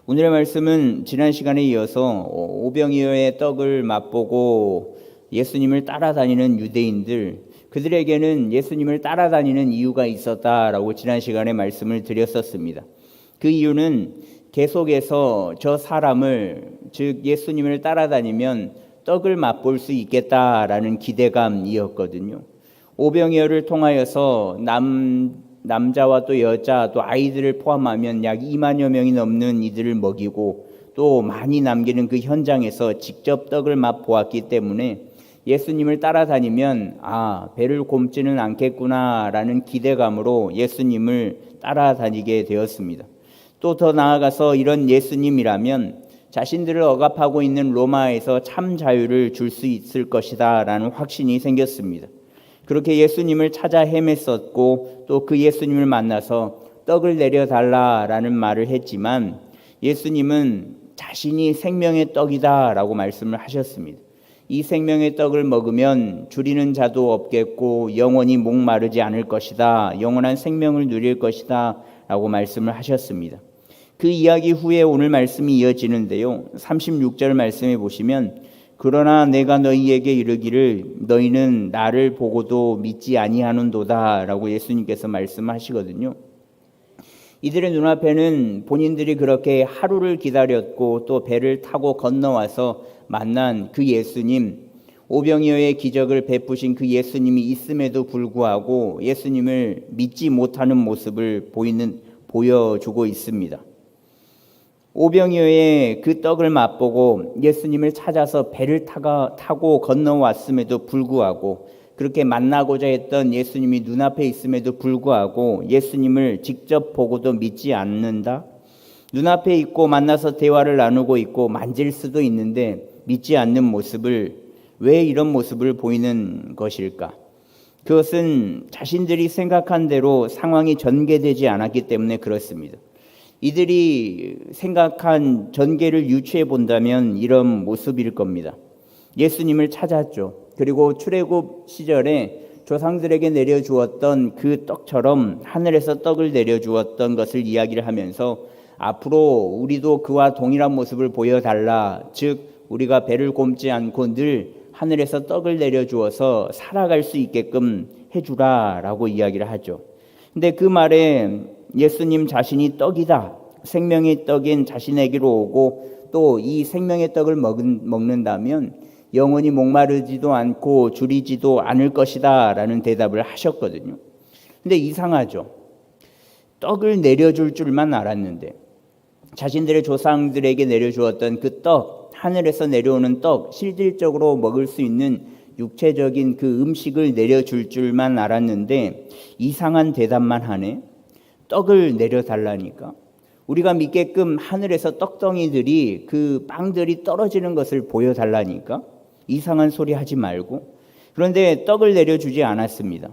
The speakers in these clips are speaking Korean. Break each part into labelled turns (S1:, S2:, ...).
S1: 오늘의 말씀은 지난 시간에 이어서 오병이어의 떡을 맛보고 예수님을 따라다니는 유대인들, 그들에게는 예수님을 따라다니는 이유가 있었다라고 지난 시간에 말씀을 드렸었습니다. 그 이유는 계속해서 저 사람을, 즉 예수님을 따라다니면 떡을 맛볼 수 있겠다라는 기대감이었거든요. 오병이어를 통하여서 남자와 또 여자 또 아이들을 포함하면 약 2만여 명이 넘는 이들을 먹이고 또 많이 남기는 그 현장에서 직접 떡을 맛보았기 때문에 예수님을 따라다니면 배를 곪지는 않겠구나라는 기대감으로 예수님을 따라다니게 되었습니다. 또 더 나아가서 이런 예수님이라면 자신들을 억압하고 있는 로마에서 참 자유를 줄 수 있을 것이다 라는 확신이 생겼습니다. 그렇게 예수님을 찾아 헤맸었고 또 그 예수님을 만나서 떡을 내려달라라는 말을 했지만 예수님은 자신이 생명의 떡이다 라고 말씀을 하셨습니다. 이 생명의 떡을 먹으면 줄이는 자도 없겠고 영원히 목마르지 않을 것이다, 영원한 생명을 누릴 것이다 라고 말씀을 하셨습니다. 그 이야기 후에 오늘 말씀이 이어지는데요, 36절 말씀에 보시면 그러나 내가 너희에게 이르기를 너희는 나를 보고도 믿지 아니하는도다 라고 예수님께서 말씀하시거든요. 이들의 눈앞에는 본인들이 그렇게 하루를 기다렸고 또 배를 타고 건너와서 만난 그 예수님, 오병이어의 기적을 베푸신 그 예수님이 있음에도 불구하고 예수님을 믿지 못하는 모습을 보여주고 있습니다. 오병이어의 그 떡을 맛보고 예수님을 찾아서 배를 타고 건너왔음에도 불구하고, 그렇게 만나고자 했던 예수님이 눈앞에 있음에도 불구하고 예수님을 직접 보고도 믿지 않는다? 눈앞에 있고 만나서 대화를 나누고 있고 만질 수도 있는데 믿지 않는 모습을, 왜 이런 모습을 보이는 것일까? 그것은 자신들이 생각한 대로 상황이 전개되지 않았기 때문에 그렇습니다. 이들이 생각한 전개를 유추해 본다면 이런 모습일 겁니다. 예수님을 찾았죠. 그리고 출애굽 시절에 조상들에게 내려주었던 그 떡처럼 하늘에서 떡을 내려주었던 것을 이야기를 하면서 앞으로 우리도 그와 동일한 모습을 보여달라, 즉 우리가 배를 곪지 않고 늘 하늘에서 떡을 내려주어서 살아갈 수 있게끔 해주라 라고 이야기를 하죠. 근데 그 말에 예수님 자신이 떡이다, 생명의 떡인 자신에게로 오고 또 이 생명의 떡을 먹는다면 영원히 목마르지도 않고 줄이지도 않을 것이다 라는 대답을 하셨거든요. 근데 이상하죠. 떡을 내려줄 줄만 알았는데 자신들의 조상들에게 내려주었던 그 떡, 하늘에서 내려오는 떡, 실질적으로 먹을 수 있는 육체적인 그 음식을 내려줄 줄만 알았는데 이상한 대답만 하네. 떡을 내려달라니까. 우리가 믿게끔 하늘에서 떡덩이들이, 그 빵들이 떨어지는 것을 보여달라니까. 이상한 소리 하지 말고. 그런데 떡을 내려주지 않았습니다.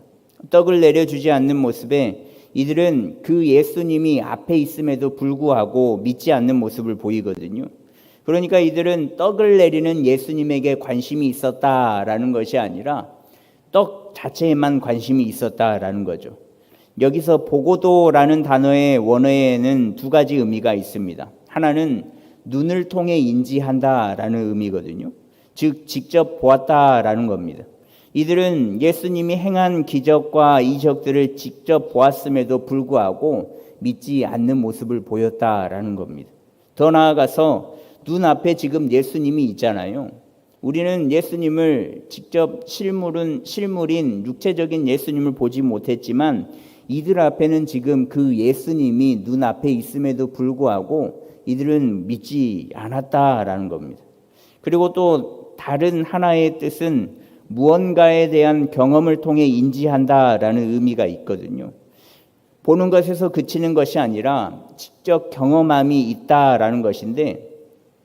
S1: 떡을 내려주지 않는 모습에 이들은 그 예수님이 앞에 있음에도 불구하고 믿지 않는 모습을 보이거든요. 그러니까 이들은 떡을 내리는 예수님에게 관심이 있었다라는 것이 아니라 떡 자체에만 관심이 있었다라는 거죠. 여기서 보고도라는 단어의 원어에는 두 가지 의미가 있습니다. 하나는 눈을 통해 인지한다라는 의미거든요. 즉 직접 보았다라는 겁니다. 이들은 예수님이 행한 기적과 이적들을 직접 보았음에도 불구하고 믿지 않는 모습을 보였다라는 겁니다. 더 나아가서 눈앞에 지금 예수님이 있잖아요. 우리는 예수님을 직접 실물인 육체적인 예수님을 보지 못했지만 이들 앞에는 지금 그 예수님이 눈앞에 있음에도 불구하고 이들은 믿지 않았다라는 겁니다. 그리고 또 다른 하나의 뜻은 무언가에 대한 경험을 통해 인지한다라는 의미가 있거든요. 보는 것에서 그치는 것이 아니라 직접 경험함이 있다라는 것인데,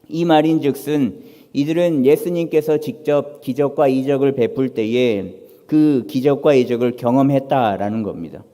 S1: 이 말인즉슨 이들은 예수님께서 직접 기적과 이적을 베풀 때에 그 기적과 이적을 경험했다라는 겁니다.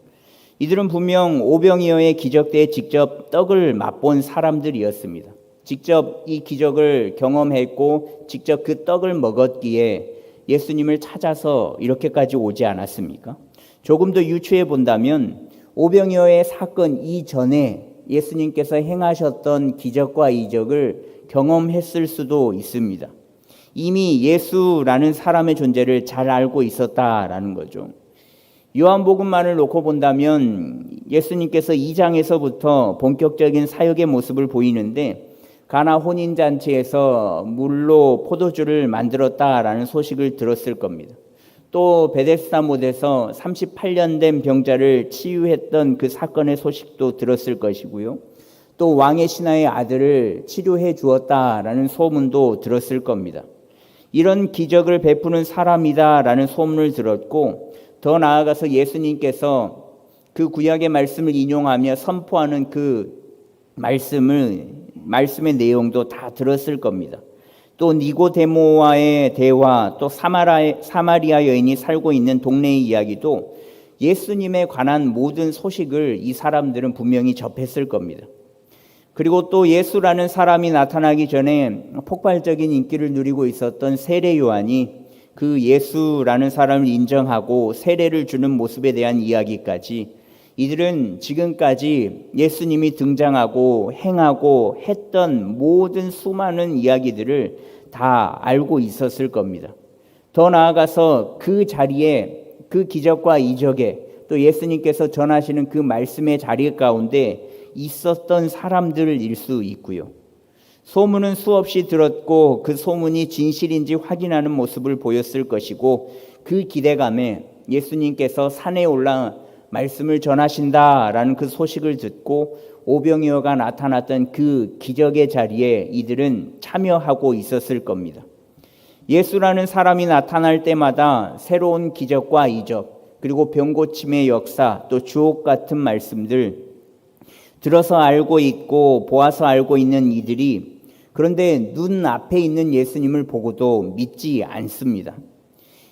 S1: 이들은 분명 오병이어의 기적 때에 직접 떡을 맛본 사람들이었습니다. 직접 이 기적을 경험했고 직접 그 떡을 먹었기에 예수님을 찾아서 이렇게까지 오지 않았습니까? 조금 더 유추해 본다면 오병이어의 사건 이전에 예수님께서 행하셨던 기적과 이적을 경험했을 수도 있습니다. 이미 예수라는 사람의 존재를 잘 알고 있었다라는 거죠. 요한복음만을 놓고 본다면 예수님께서 2장에서부터 본격적인 사역의 모습을 보이는데 가나 혼인잔치에서 물로 포도주를 만들었다라는 소식을 들었을 겁니다. 또 베데스다 못에서 38년 된 병자를 치유했던 그 사건의 소식도 들었을 것이고요. 또 왕의 신하의 아들을 치료해 주었다라는 소문도 들었을 겁니다. 이런 기적을 베푸는 사람이다라는 소문을 들었고 더 나아가서 예수님께서 그 구약의 말씀을 인용하며 선포하는 그 말씀의 내용도 다 들었을 겁니다. 또 니고데모와의 대화, 또 사마리아 여인이 살고 있는 동네의 이야기도 예수님에 관한 모든 소식을 이 사람들은 분명히 접했을 겁니다. 그리고 또 예수라는 사람이 나타나기 전에 폭발적인 인기를 누리고 있었던 세례 요한이 그 예수라는 사람을 인정하고 세례를 주는 모습에 대한 이야기까지 이들은 지금까지 예수님이 등장하고 행하고 했던 모든 수많은 이야기들을 다 알고 있었을 겁니다. 더 나아가서 그 자리에 그 기적과 이적에 또 예수님께서 전하시는 그 말씀의 자리 가운데 있었던 사람들일 수 있고요. 소문은 수없이 들었고 그 소문이 진실인지 확인하는 모습을 보였을 것이고 그 기대감에 예수님께서 산에 올라 말씀을 전하신다라는 그 소식을 듣고 오병이어가 나타났던 그 기적의 자리에 이들은 참여하고 있었을 겁니다. 예수라는 사람이 나타날 때마다 새로운 기적과 이적 그리고 병고침의 역사 또 주옥 같은 말씀들 들어서 알고 있고 보아서 알고 있는 이들이 그런데 눈앞에 있는 예수님을 보고도 믿지 않습니다.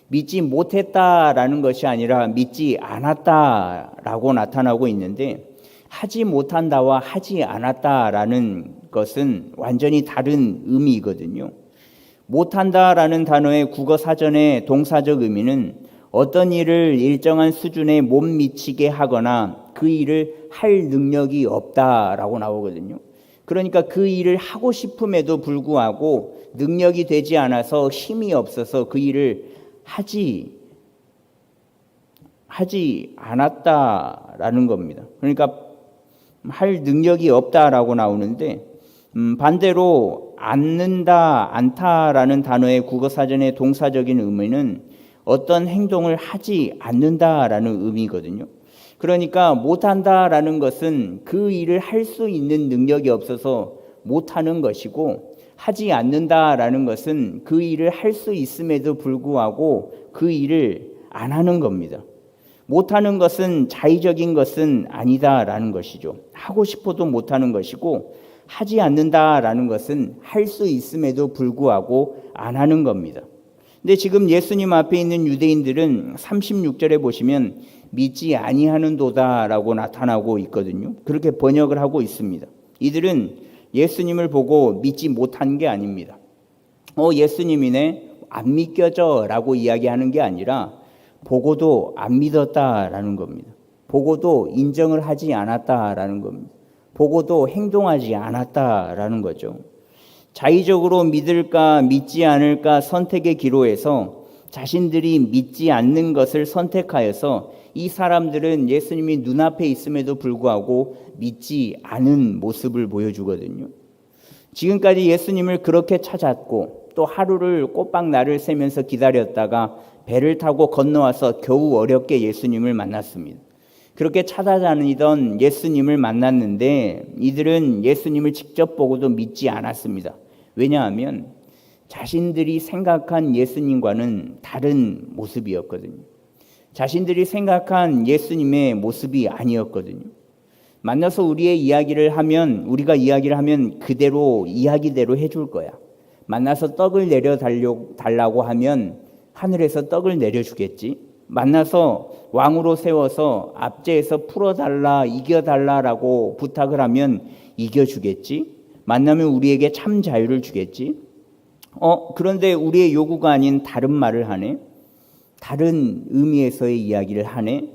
S1: 믿지 못했다라는 것이 아니라 믿지 않았다라고 나타나고 있는데 하지 못한다와 하지 않았다라는 것은 완전히 다른 의미이거든요. 못한다라는 단어의 국어사전의 동사적 의미는 어떤 일을 일정한 수준에 못 미치게 하거나 그 일을 할 능력이 없다라고 나오거든요. 그러니까 그 일을 하고 싶음에도 불구하고 능력이 되지 않아서 힘이 없어서 그 일을 하지 않았다라는 겁니다. 그러니까 할 능력이 없다라고 나오는데 반대로 않는다, 않다라는 단어의 국어사전의 동사적인 의미는 어떤 행동을 하지 않는다라는 의미거든요. 그러니까 못한다라는 것은 그 일을 할 수 있는 능력이 없어서 못하는 것이고 하지 않는다라는 것은 그 일을 할 수 있음에도 불구하고 그 일을 안 하는 겁니다. 못하는 것은 자의적인 것은 아니다라는 것이죠. 하고 싶어도 못하는 것이고 하지 않는다라는 것은 할 수 있음에도 불구하고 안 하는 겁니다. 근데 지금 예수님 앞에 있는 유대인들은 36절에 보시면 믿지 아니하는도다라고 나타나고 있거든요. 그렇게 번역을 하고 있습니다. 이들은 예수님을 보고 믿지 못한 게 아닙니다. 예수님이네 안 믿겨져라고 이야기하는 게 아니라 보고도 안 믿었다라는 겁니다. 보고도 인정을 하지 않았다라는 겁니다. 보고도 행동하지 않았다라는 거죠. 자의적으로 믿을까 믿지 않을까 선택의 기로에서 자신들이 믿지 않는 것을 선택하여서 이 사람들은 예수님이 눈앞에 있음에도 불구하고 믿지 않은 모습을 보여주거든요. 지금까지 예수님을 그렇게 찾았고 또 하루를 꼬박 날을 새면서 기다렸다가 배를 타고 건너와서 겨우 어렵게 예수님을 만났습니다. 그렇게 찾아다니던 예수님을 만났는데 이들은 예수님을 직접 보고도 믿지 않았습니다. 왜냐하면 자신들이 생각한 예수님과는 다른 모습이었거든요. 자신들이 생각한 예수님의 모습이 아니었거든요. 만나서 우리가 이야기를 하면 그대로 이야기대로 해줄 거야. 만나서 떡을 내려달라고 하면 하늘에서 떡을 내려주겠지. 만나서 왕으로 세워서 압제해서 풀어달라, 이겨달라라고 부탁을 하면 이겨주겠지. 만나면 우리에게 참 자유를 주겠지. 그런데 우리의 요구가 아닌 다른 말을 하네. 다른 의미에서의 이야기를 하네.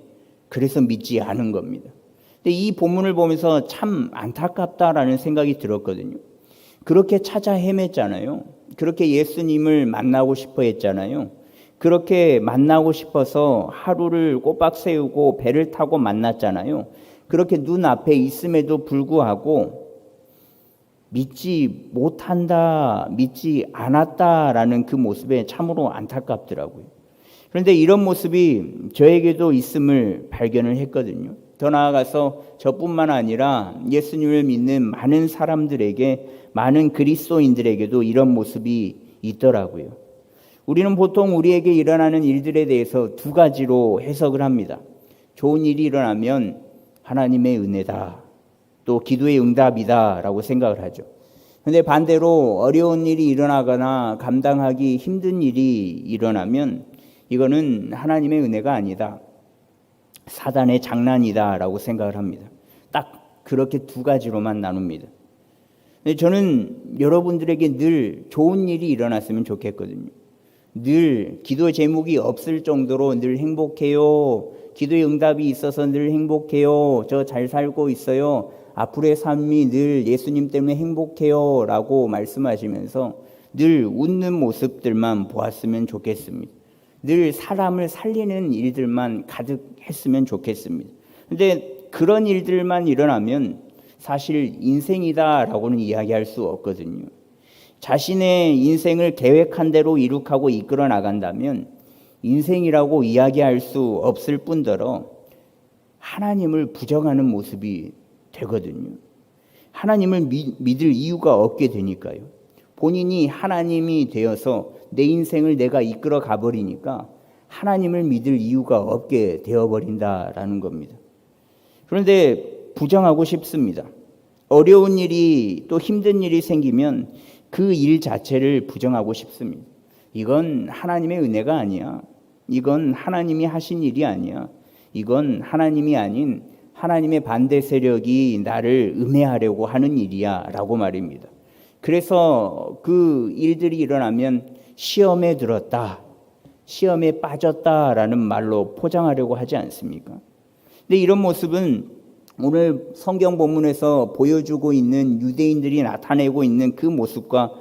S1: 그래서 믿지 않은 겁니다. 근데 이 본문을 보면서 참 안타깝다라는 생각이 들었거든요. 그렇게 찾아 헤맸잖아요. 그렇게 예수님을 만나고 싶어 했잖아요. 그렇게 만나고 싶어서 하루를 꼬박 세우고 배를 타고 만났잖아요. 그렇게 눈앞에 있음에도 불구하고 믿지 못한다, 믿지 않았다라는 그 모습에 참으로 안타깝더라고요. 그런데 이런 모습이 저에게도 있음을 발견을 했거든요. 더 나아가서 저뿐만 아니라 예수님을 믿는 많은 사람들에게, 많은 그리스도인들에게도 이런 모습이 있더라고요. 우리는 보통 우리에게 일어나는 일들에 대해서 두 가지로 해석을 합니다. 좋은 일이 일어나면 하나님의 은혜다, 또 기도의 응답이다 라고 생각을 하죠. 그런데 반대로 어려운 일이 일어나거나 감당하기 힘든 일이 일어나면 이거는 하나님의 은혜가 아니다, 사단의 장난이다 라고 생각을 합니다. 딱 그렇게 두 가지로만 나눕니다. 저는 여러분들에게 늘 좋은 일이 일어났으면 좋겠거든요. 늘 기도 제목이 없을 정도로 늘 행복해요, 기도의 응답이 있어서 늘 행복해요, 저 잘 살고 있어요, 앞으로의 삶이 늘 예수님 때문에 행복해요 라고 말씀하시면서 늘 웃는 모습들만 보았으면 좋겠습니다. 늘 사람을 살리는 일들만 가득했으면 좋겠습니다. 그런데 그런 일들만 일어나면 사실 인생이다라고는 이야기할 수 없거든요. 자신의 인생을 계획한 대로 이룩하고 이끌어 나간다면 인생이라고 이야기할 수 없을 뿐더러 하나님을 부정하는 모습이 되거든요. 하나님을 믿을 이유가 없게 되니까요. 본인이 하나님이 되어서 내 인생을 내가 이끌어 가버리니까 하나님을 믿을 이유가 없게 되어버린다라는 겁니다. 그런데 부정하고 싶습니다. 어려운 일이, 또 힘든 일이 생기면 그 일 자체를 부정하고 싶습니다. 이건 하나님의 은혜가 아니야, 이건 하나님이 하신 일이 아니야, 이건 하나님이 아닌 하나님의 반대 세력이 나를 음해하려고 하는 일이야 라고 말입니다. 그래서 그 일들이 일어나면 시험에 들었다, 시험에 빠졌다라는 말로 포장하려고 하지 않습니까? 근데 이런 모습은 오늘 성경 본문에서 보여주고 있는 유대인들이 나타내고 있는 그 모습과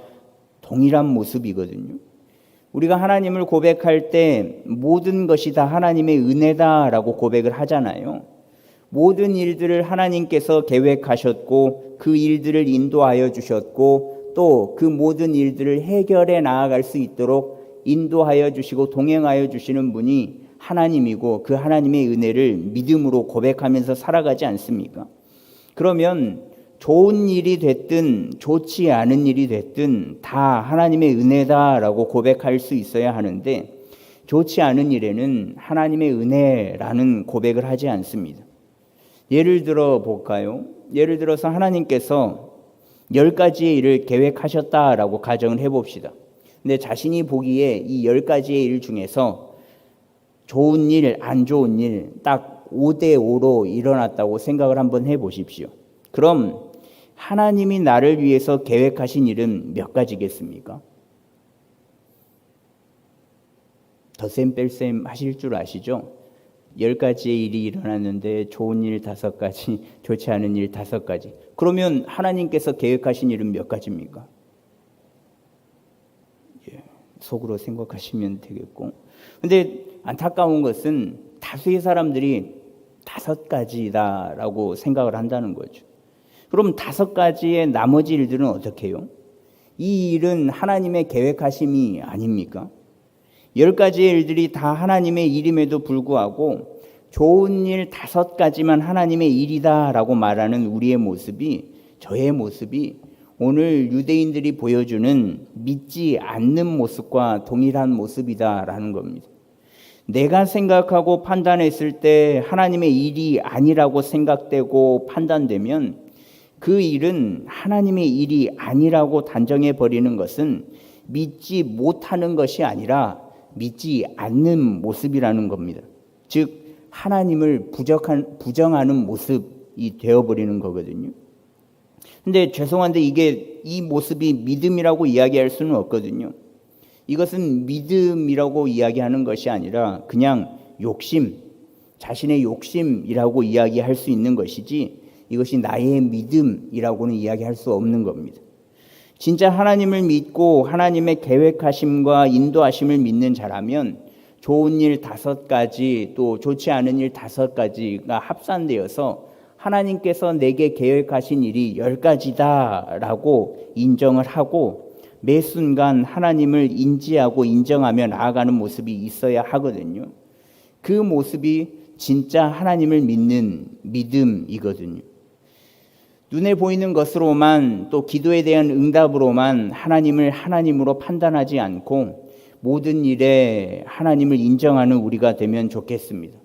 S1: 동일한 모습이거든요. 우리가 하나님을 고백할 때 모든 것이 다 하나님의 은혜다라고 고백을 하잖아요. 모든 일들을 하나님께서 계획하셨고 그 일들을 인도하여 주셨고 또 그 모든 일들을 해결해 나아갈 수 있도록 인도하여 주시고 동행하여 주시는 분이 하나님이고 그 하나님의 은혜를 믿음으로 고백하면서 살아가지 않습니까? 그러면 좋은 일이 됐든 좋지 않은 일이 됐든 다 하나님의 은혜다라고 고백할 수 있어야 하는데 좋지 않은 일에는 하나님의 은혜라는 고백을 하지 않습니다. 예를 들어 볼까요? 예를 들어서 하나님께서 10가지의 일을 계획하셨다라고 가정을 해봅시다. 근데 자신이 보기에 이 10가지의 일 중에서 좋은 일, 안 좋은 일 딱 5대5로 일어났다고 생각을 한번 해보십시오. 그럼 하나님이 나를 위해서 계획하신 일은 몇 가지겠습니까? 덧셈 뺄셈 하실 줄 아시죠? 10가지의 일이 일어났는데 좋은 일 5가지, 좋지 않은 일 5가지. 그러면 하나님께서 계획하신 일은 몇 가지입니까? 속으로 생각하시면 되겠고. 근데 안타까운 것은 다수의 사람들이 5가지다라고 생각을 한다는 거죠. 그럼 5가지의 나머지 일들은 어떻게 해요? 이 일은 하나님의 계획하심이 아닙니까? 10가지의 일들이 다 하나님의 일임에도 불구하고 좋은 일 5가지만 하나님의 일이다라고 말하는 우리의 모습이, 저의 모습이 오늘 유대인들이 보여주는 믿지 않는 모습과 동일한 모습이다라는 겁니다. 내가 생각하고 판단했을 때 하나님의 일이 아니라고 생각되고 판단되면 그 일은 하나님의 일이 아니라고 단정해 버리는 것은 믿지 못하는 것이 아니라 믿지 않는 모습이라는 겁니다. 즉 하나님을 부정하는 모습이 되어버리는 거거든요. 근데 죄송한데 이 모습이 믿음이라고 이야기할 수는 없거든요. 이것은 믿음이라고 이야기하는 것이 아니라 그냥 욕심, 자신의 욕심이라고 이야기할 수 있는 것이지 이것이 나의 믿음이라고는 이야기할 수 없는 겁니다. 진짜 하나님을 믿고 하나님의 계획하심과 인도하심을 믿는 자라면 좋은 일 5가지 또 좋지 않은 일 5가지가 합산되어서 하나님께서 내게 계획하신 일이 10가지다라고 인정을 하고 매 순간 하나님을 인지하고 인정하며 나아가는 모습이 있어야 하거든요. 그 모습이 진짜 하나님을 믿는 믿음이거든요. 눈에 보이는 것으로만 또 기도에 대한 응답으로만 하나님을 하나님으로 판단하지 않고 모든 일에 하나님을 인정하는 우리가 되면 좋겠습니다.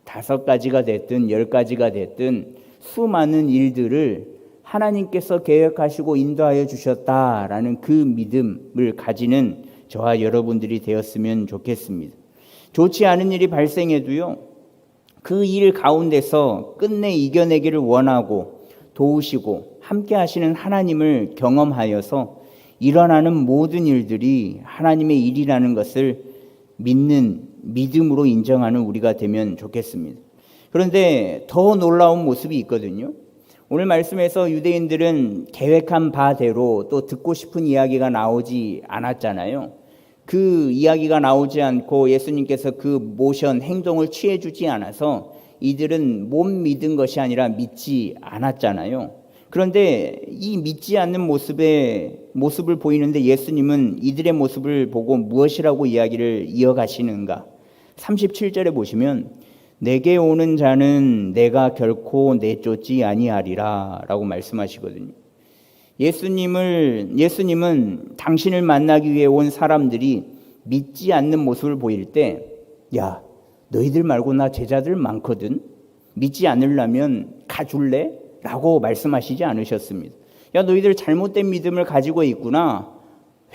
S1: 5가지가 됐든 10가지가 됐든 수많은 일들을 하나님께서 계획하시고 인도하여 주셨다라는 그 믿음을 가지는 저와 여러분들이 되었으면 좋겠습니다. 좋지 않은 일이 발생해도요, 그 일 가운데서 끝내 이겨내기를 원하고 도우시고 함께 하시는 하나님을 경험하여서 일어나는 모든 일들이 하나님의 일이라는 것을 믿는 믿음으로 인정하는 우리가 되면 좋겠습니다. 그런데 더 놀라운 모습이 있거든요. 오늘 말씀에서 유대인들은 계획한 바대로 또 듣고 싶은 이야기가 나오지 않았잖아요. 그 이야기가 나오지 않고 예수님께서 그 모션 행동을 취해주지 않아서 이들은 못 믿은 것이 아니라 믿지 않았잖아요. 그런데 이 믿지 않는 모습을 보이는데 예수님은 이들의 모습을 보고 무엇이라고 이야기를 이어가시는가? 37절에 보시면 내게 오는 자는 내가 결코 내쫓지 아니하리라 라고 말씀하시거든요. 예수님은 당신을 만나기 위해 온 사람들이 믿지 않는 모습을 보일 때, 야, 너희들 말고 나 제자들 많거든. 믿지 않으려면 가줄래? 라고 말씀하시지 않으셨습니다. 야, 너희들 잘못된 믿음을 가지고 있구나.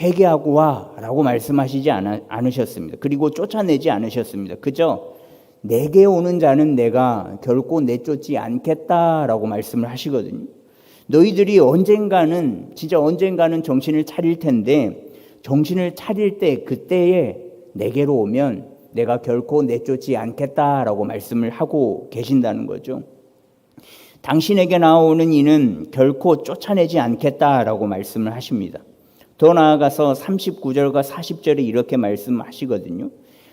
S1: 회개하고 와. 라고 말씀하시지 않으셨습니다. 그리고 쫓아내지 않으셨습니다. 그저 내게 오는 자는 내가 결코 내쫓지 않겠다라고 말씀을 하시거든요. 너희들이 언젠가는 정신을 차릴 텐데 정신을 차릴 때 그때에 내게로 오면 내가 결코 내쫓지 않겠다라고 말씀을 하고 계신다는 거죠. 당신에게 나오는 이는 결코 쫓아내지 않겠다라고 말씀을 하십니다. 더 나아가서 39절과 40절에 이렇게 말씀하시거든요.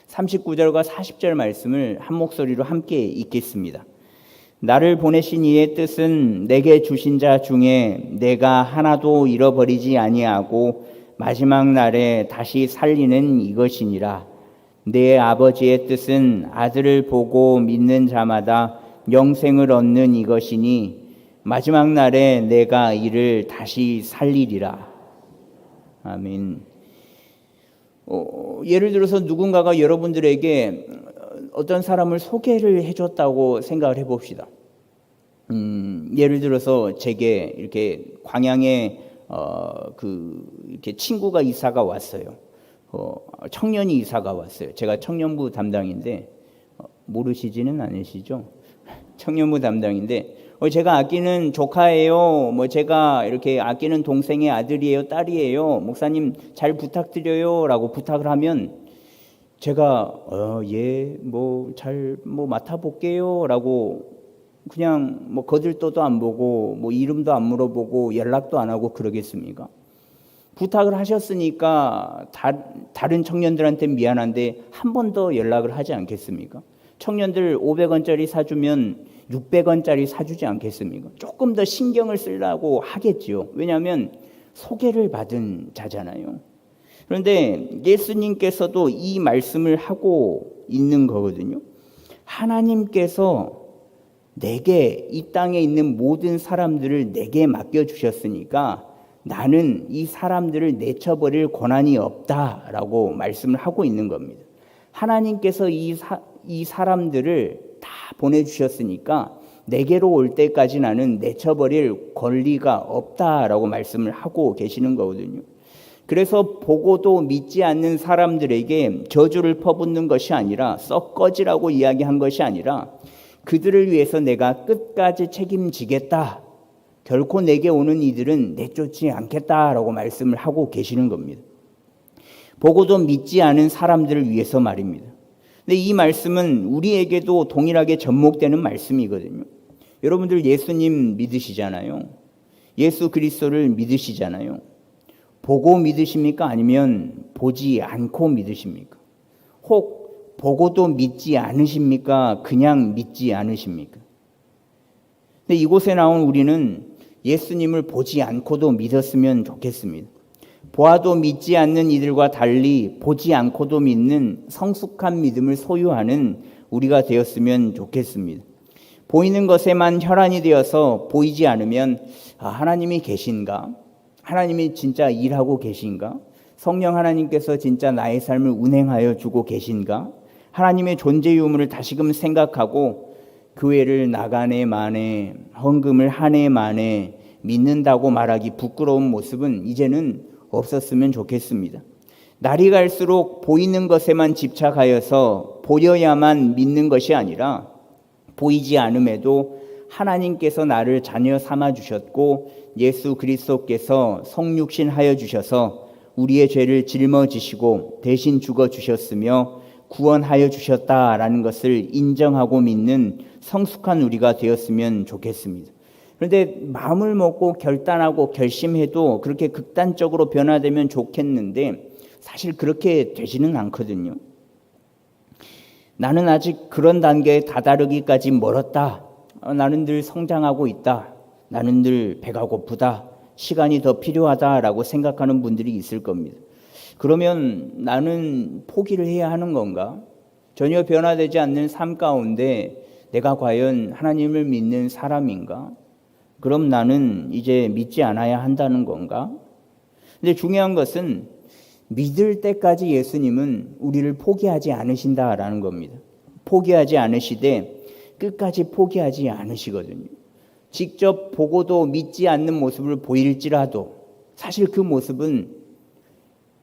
S1: 39절과 40절 말씀을 한 목소리로 함께 읽겠습니다. 나를 보내신 이의 뜻은 내게 주신 자 중에 내가 하나도 잃어버리지 아니하고 마지막 날에 다시 살리는 이것이니라. 내 아버지의 뜻은 아들을 보고 믿는 자마다 영생을 얻는 이것이니 마지막 날에 내가 이를 다시 살리리라. 아멘. 예를 들어서 누군가가 여러분들에게 어떤 사람을 소개를 해줬다고 생각을 해봅시다. 예를 들어서 제게 이렇게 광양에 이렇게 친구가 이사가 왔어요. 청년이 이사가 왔어요. 제가 청년부 담당인데 모르시지는 않으시죠? 청년부 담당인데 제가 아끼는 조카예요. 제가 이렇게 아끼는 동생의 아들이에요, 딸이에요. 목사님 잘 부탁드려요라고 부탁을 하면 제가 잘 맡아볼게요라고 그냥 거들떠도 안 보고 이름도 안 물어보고 연락도 안 하고 그러겠습니까? 부탁을 하셨으니까 다른 청년들한테 미안한데 한 번 더 연락을 하지 않겠습니까? 청년들 500원짜리 사주면 600원짜리 사주지 않겠습니까? 조금 더 신경을 쓰려고 하겠지요. 왜냐하면 소개를 받은 자잖아요. 그런데 예수님께서도 이 말씀을 하고 있는 거거든요. 하나님께서 내게 이 땅에 있는 모든 사람들을 내게 맡겨주셨으니까 나는 이 사람들을 내쳐버릴 권한이 없다라고 말씀을 하고 있는 겁니다. 하나님께서 이 사람들을 다 보내주셨으니까 내게로 올 때까지 나는 내쳐버릴 권리가 없다라고 말씀을 하고 계시는 거거든요. 그래서 보고도 믿지 않는 사람들에게 저주를 퍼붓는 것이 아니라 썩 꺼지라고 이야기한 것이 아니라 그들을 위해서 내가 끝까지 책임지겠다. 결코 내게 오는 이들은 내쫓지 않겠다라고 말씀을 하고 계시는 겁니다. 보고도 믿지 않은 사람들을 위해서 말입니다. 근데 이 말씀은 우리에게도 동일하게 접목되는 말씀이거든요. 여러분들 예수님 믿으시잖아요. 예수 그리스도를 믿으시잖아요. 보고 믿으십니까? 아니면 보지 않고 믿으십니까? 혹 보고도 믿지 않으십니까? 그냥 믿지 않으십니까? 근데 이곳에 나온 우리는 예수님을 보지 않고도 믿었으면 좋겠습니다. 보아도 믿지 않는 이들과 달리 보지 않고도 믿는 성숙한 믿음을 소유하는 우리가 되었으면 좋겠습니다. 보이는 것에만 혈안이 되어서 보이지 않으면 하나님이 계신가? 하나님이 진짜 일하고 계신가? 성령 하나님께서 진짜 나의 삶을 운행하여 주고 계신가? 하나님의 존재 유무를 다시금 생각하고 교회를 나간해 만에 헌금을 한 해 만에 믿는다고 말하기 부끄러운 모습은 이제는 없었으면 좋겠습니다. 날이 갈수록 보이는 것에만 집착하여서 보여야만 믿는 것이 아니라 보이지 않음에도 하나님께서 나를 자녀 삼아 주셨고 예수 그리스도께서 성육신하여 주셔서 우리의 죄를 짊어지시고 대신 죽어 주셨으며 구원하여 주셨다라는 것을 인정하고 믿는 성숙한 우리가 되었으면 좋겠습니다. 그런데 마음을 먹고 결단하고 결심해도 그렇게 극단적으로 변화되면 좋겠는데 사실 그렇게 되지는 않거든요. 나는 아직 그런 단계에 다다르기까지 멀었다. 나는 늘 성장하고 있다. 나는 늘 배가 고프다. 시간이 더 필요하다라고 생각하는 분들이 있을 겁니다. 그러면 나는 포기를 해야 하는 건가? 전혀 변화되지 않는 삶 가운데 내가 과연 하나님을 믿는 사람인가? 그럼 나는 이제 믿지 않아야 한다는 건가? 근데 중요한 것은 믿을 때까지 예수님은 우리를 포기하지 않으신다라는 겁니다. 포기하지 않으시되 끝까지 포기하지 않으시거든요. 직접 보고도 믿지 않는 모습을 보일지라도 사실 그 모습은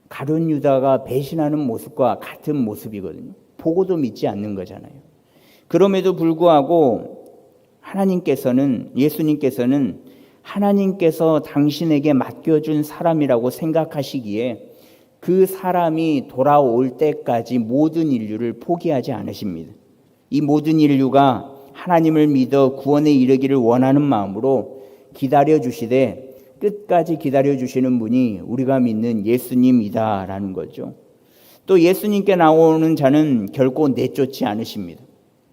S1: 가룟 유다가 배신하는 모습과 같은 모습이거든요. 보고도 믿지 않는 거잖아요. 그럼에도 불구하고 예수님께서는 하나님께서 당신에게 맡겨준 사람이라고 생각하시기에 그 사람이 돌아올 때까지 모든 인류를 포기하지 않으십니다. 이 모든 인류가 하나님을 믿어 구원에 이르기를 원하는 마음으로 기다려주시되 끝까지 기다려주시는 분이 우리가 믿는 예수님이다라는 거죠. 또 예수님께 나오는 자는 결코 내쫓지 않으십니다.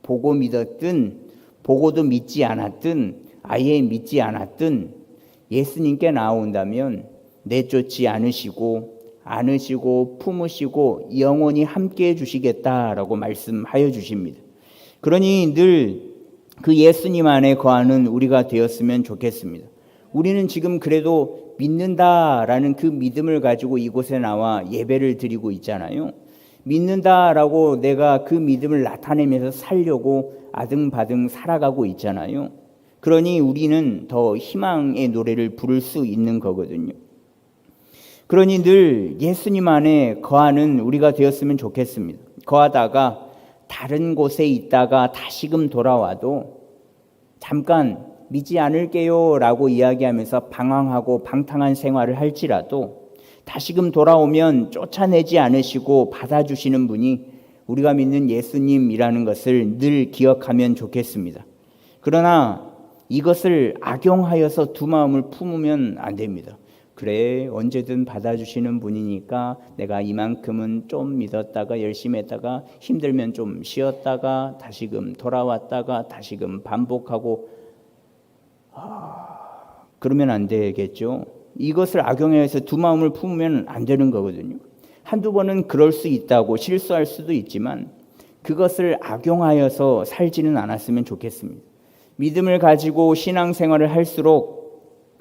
S1: 보고 믿었든 보고도 믿지 않았든 아예 믿지 않았든 예수님께 나온다면 내쫓지 않으시고 품으시고 영원히 함께해 주시겠다라고 말씀하여 주십니다. 그러니 늘 그 예수님 안에 거하는 우리가 되었으면 좋겠습니다. 우리는 지금 그래도 믿는다라는 그 믿음을 가지고 이곳에 나와 예배를 드리고 있잖아요. 믿는다라고 내가 그 믿음을 나타내면서 살려고 아등바등 살아가고 있잖아요. 그러니 우리는 더 희망의 노래를 부를 수 있는 거거든요. 그러니 늘 예수님 안에 거하는 우리가 되었으면 좋겠습니다. 거하다가 다른 곳에 있다가 다시금 돌아와도 잠깐 믿지 않을게요 라고 이야기하면서 방황하고 방탕한 생활을 할지라도 다시금 돌아오면 쫓아내지 않으시고 받아주시는 분이 우리가 믿는 예수님이라는 것을 늘 기억하면 좋겠습니다. 그러나 이것을 악용하여서 두 마음을 품으면 안 됩니다. 그래, 언제든 받아주시는 분이니까 내가 이만큼은 좀 믿었다가 열심히 했다가 힘들면 좀 쉬었다가 다시금 돌아왔다가 다시금 반복하고 그러면 안 되겠죠. 이것을 악용해서 두 마음을 품으면 안 되는 거거든요. 한두 번은 그럴 수 있다고 실수할 수도 있지만 그것을 악용하여서 살지는 않았으면 좋겠습니다. 믿음을 가지고 신앙생활을 할수록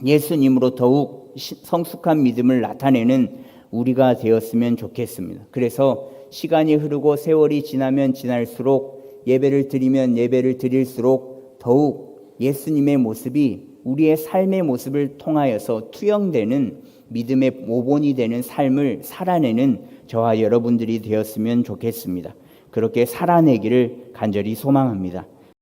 S1: 예수님으로 더욱 성숙한 믿음을 나타내는 우리가 되었으면 좋겠습니다. 그래서 시간이 흐르고 세월이 지나면 지날수록 예배를 드리면 예배를 드릴수록 더욱 예수님의 모습이 우리의 삶의 모습을 통하여서 투영되는 믿음의 모본이 되는 삶을 살아내는 저와 여러분들이 되었으면 좋겠습니다. 그렇게 살아내기를 간절히 소망합니다.